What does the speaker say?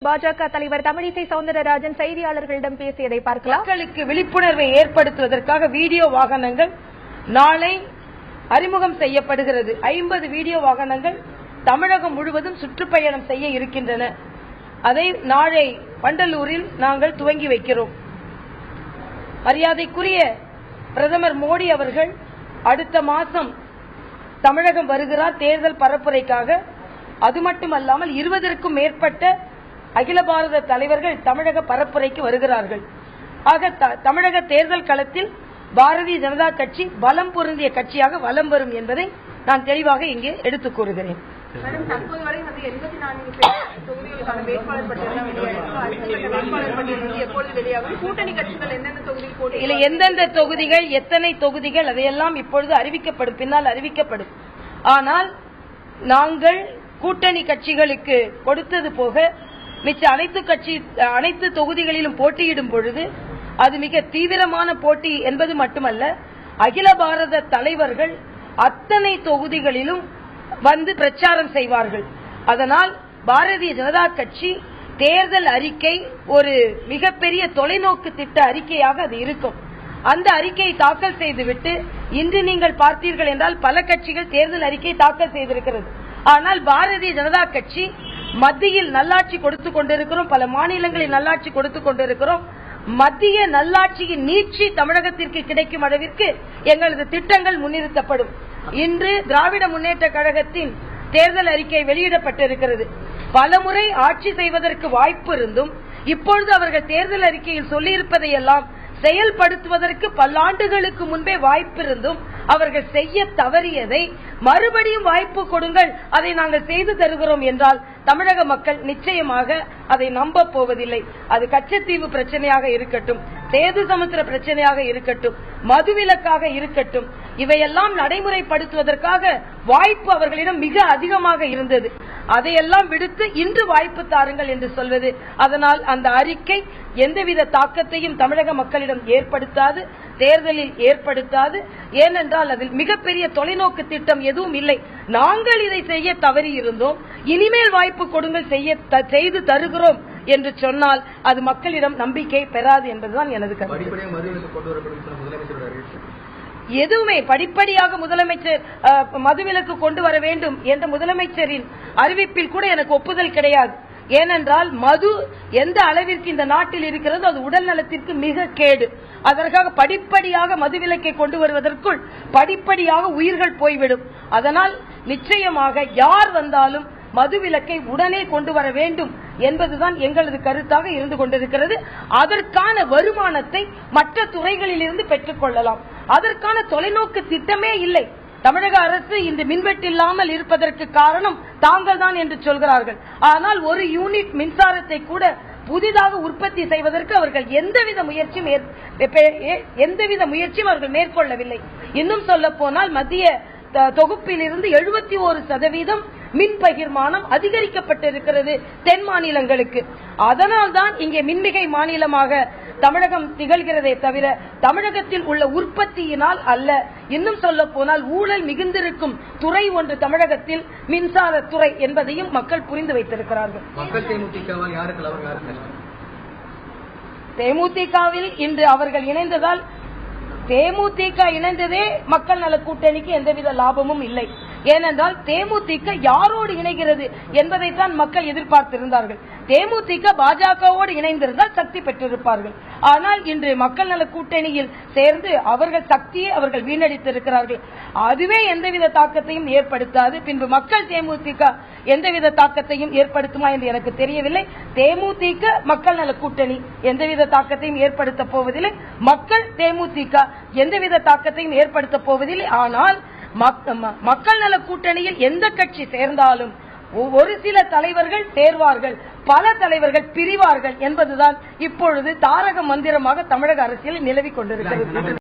பாஜக தலைவர் தமிழிசை சவுந்தரராஜன் செய்தியாளர்களிடம் பேசியதை பார்க்கலாம். மக்களுக்கு விழிப்புணர்வை ஏற்படுத்துவதற்காக வீடியோ வாகனங்கள் நாளை அறிமுகம் செய்யப்படுகிறது. 50 வீடியோ வாகனங்கள் தமிழகம் முழுவதும் சுற்றுப்பயணம் செய்ய இருக்கின்றன. அதை நாளை வண்டலூரில் நாங்கள் துவங்கி வைக்கிறோம். மரியாதைக்குரிய பிரதமர் மோடி அவர்கள் அடுத்த மாதம் தமிழகம் வருகிறார் தேர்தல் பரப்புரைக்காக. அது மட்டுமல்லாமல் 20க்கும் மேற்பட்ட அகில பாரத தலைவர்கள் தமிழக பரப்புரைக்கு வருகிறார்கள். ஆக தமிழக தேர்தல் களத்தில் பாரதிய ஜனதா கட்சி பலம் பொருந்திய கட்சியாக வலம் வரும் என்பதை நான் தெளிவாக இங்கே எடுத்துக் கூறுகிறேன். எந்தெந்த தொகுதிகள் எத்தனை தொகுதிகள் அதையெல்லாம் இப்பொழுது அறிவிக்கப்படும், பின்னால் அறிவிக்கப்படும். ஆனால் நாங்கள் கூட்டணி கட்சிகளுக்கு கொடுத்தது போக மிச்ச அனைத்து தொகுதிகளிலும் போட்டியிடும் பொழுது அது மிக தீவிரமான போட்டி என்பது மட்டுமல்ல, அகில பாரத தலைவர்கள் அத்தனை தொகுதிகளிலும் வந்து பிரச்சாரம் செய்வார்கள். அதனால் பாரதிய ஜனதா கட்சி தேர்தல் அறிக்கை ஒரு மிகப்பெரிய தொலைநோக்கு திட்ட அறிக்கையாக அது இருக்கும். அந்த அறிக்கையை தாக்கல் செய்துவிட்டு இன்று நீங்கள் பார்த்தீர்கள் என்றால் பல கட்சிகள் தேர்தல் அறிக்கை தாக்கல் செய்திருக்கிறது. ஆனால் பாரதிய ஜனதா கட்சி மத்தியில் நல்லாட்சி கொடுத்துக் கொண்டிருக்கிறோம், பல மாநிலங்களில் நல்லாட்சி கொடுத்துக் கொண்டிருக்கிறோம். மத்திய நல்லாட்சியின் நீட்சி தமிழகத்திற்கு கிடைக்கும் அளவிற்கு எங்களது திட்டங்கள் முன்னிறுத்தப்படும். இன்று திராவிட முன்னேற்ற கழகத்தின் தேர்தல் அறிக்கை வெளியிடப்பட்டிருக்கிறது. பலமுறை ஆட்சி செய்வதற்கு வாய்ப்பு இருந்தும் இப்பொழுது அவர்கள் தேர்தல் அறிக்கையில் சொல்லியிருப்பதையெல்லாம் செயல்படுத்துவதற்கு பல்லாண்டுகளுக்கு முன்பே வாய்ப்பு இருந்தும் அவர்கள் செய்ய தவறியதை மறுபடியும் வாய்ப்பு கொடுங்கள், அதை நாங்கள் செய்து தருகிறோம் என்றால் தமிழக மக்கள் நிச்சயமாக அதை நம்ப போவதில்லை. அது கச்சத்தீவு பிரச்சனையாக இருக்கட்டும், சேது சமுத்திர பிரச்சனையாக இருக்கட்டும், மதுவிலக்காக இருக்கட்டும், இவையெல்லாம் நடைமுறைப்படுத்துவதற்காக வாய்ப்பு அவர்களிடம் மிக அதிகமாக இருந்தது. அதையெல்லாம் விடுத்து இன்று வாய்ப்பு தாருங்கள் என்று சொல்வது, அதனால் அந்த அறிக்கை எந்தவித தாக்கத்தையும் தமிழக மக்களிடம் ஏற்படுத்தாது, தேர்தலில் ஏற்படுத்தாது. ஏனென்றால் அதில் மிகப்பெரிய தொலைநோக்கு திட்டம் எதுவும் இல்லை. நாங்கள் இதை செய்ய தவறி இருந்தோம், இனிமேல் வாய்ப்பு கொடுங்கள், செய்து தருகிறோம் என்று சொன்னால் அது மக்களிடம் நம்பிக்கை பெறாது என்பதுதான் எனது கருத்து. எதுவுமே படிப்படியாக முதலமைச்சர் மதுவிலக்கு கொண்டு வர வேண்டும் என்ற முதலமைச்சரின் அறிவிப்பில் கூட எனக்கு ஒப்புதல் கிடையாது. ஏனென்றால் மது எந்த அளவிற்கு இந்த நாட்டில் இருக்கிறதோ அது உடல் நலத்திற்கு மிக கேடு. அதற்காக படிப்படியாக மதுவிலக்கை கொண்டு வருவதற்குள் படிப்படியாக உயிர்கள் போய்விடும். அதனால் நிச்சயமாக யார் வந்தாலும் மதுவிலக்கை உடனே கொண்டு வர வேண்டும் என்பதுதான் எங்களது கருத்தாக இருந்து கொண்டிருக்கிறது. அதற்கான வருமானத்தை மற்ற துறைகளில் இருந்து பெற்றுக் கொள்ளலாம். அதற்கான தொலைநோக்கு திட்டமே இல்லை. தமிழக அரசு இந்த மின்வெட்டு இல்லாமல் இருப்பதற்கு காரணம் தாங்கள் தான் என்று சொல்கிறார்கள். ஆனால் ஒரு யூனிட் மின்சாரத்தை கூட புதிதாக உற்பத்தி செய்வதற்கு அவர்கள் எந்தவித முயற்சியும் அவர்கள் மேற்கொள்ளவில்லை. இன்னும் சொல்ல போனால் மத்திய தொகுப்பில் இருந்து 71% மின் பகிர்மானம் அதிகரிக்கப்பட்டிருக்கிறது தென் மாநிலங்களுக்கு. அதனால்தான் இங்கே மின்மிகை மாநிலமாக தமிழகம் திகழ்கிறதே தவிர தமிழகத்தில் உள்ள உற்பத்தியினால் அல்ல. இன்னும் சொல்ல போனால் ஊழல் மிகுந்திருக்கும் துறை ஒன்று தமிழகத்தில் மின்சாரத்துறை என்பதையும் மக்கள் புரிந்து வைத்திருக்கிறார்கள். தேமுதிகவில் இன்று அவர்கள் இணைந்ததால் தேமுதிக இணைந்ததே மக்கள் நல கூட்டணிக்கு எந்தவித லாபமும் இல்லை. ஏனென்றால் தேமுதிக யாரோடு இணைகிறது என்பதைத்தான் மக்கள் எதிர்பார்த்திருந்தார்கள். தேமுதிக பாஜகவோடு இணைந்திருந்தால் சக்தி பெற்றிருப்பார்கள். ஆனால் இன்று மக்கள் நல கூட்டணியில் சேர்ந்து அவர்கள் சக்தியை அவர்கள் வீணடித்திருக்கிறார்கள். அதுவே எந்தவித தாக்கத்தையும் ஏற்படுத்தாது. பின்பு மக்கள் தேமுதிக எந்தவித தாக்கத்தையும் ஏற்படுத்துமா என்று எனக்கு தெரியவில்லை. தேமுதிக மக்கள் நல கூட்டணி எந்தவித தாக்கத்தையும் ஏற்படுத்த போவதில்லை. மக்கள் தேமுதிக எந்தவித தாக்கத்தையும் ஏற்படுத்த போவதில்லை. ஆனால் மக்கள் நல கூட்டணியில் எந்த கட்சி சேர்ந்தாலும் ஒரு சில தலைவர்கள் சேர்வார்கள், பல தலைவர்கள் பிரிவார்கள் என்பதுதான் இப்பொழுது தாரக மந்திரமாக தமிழக அரசியல் நிலவிக் கொண்டிருக்கிறது.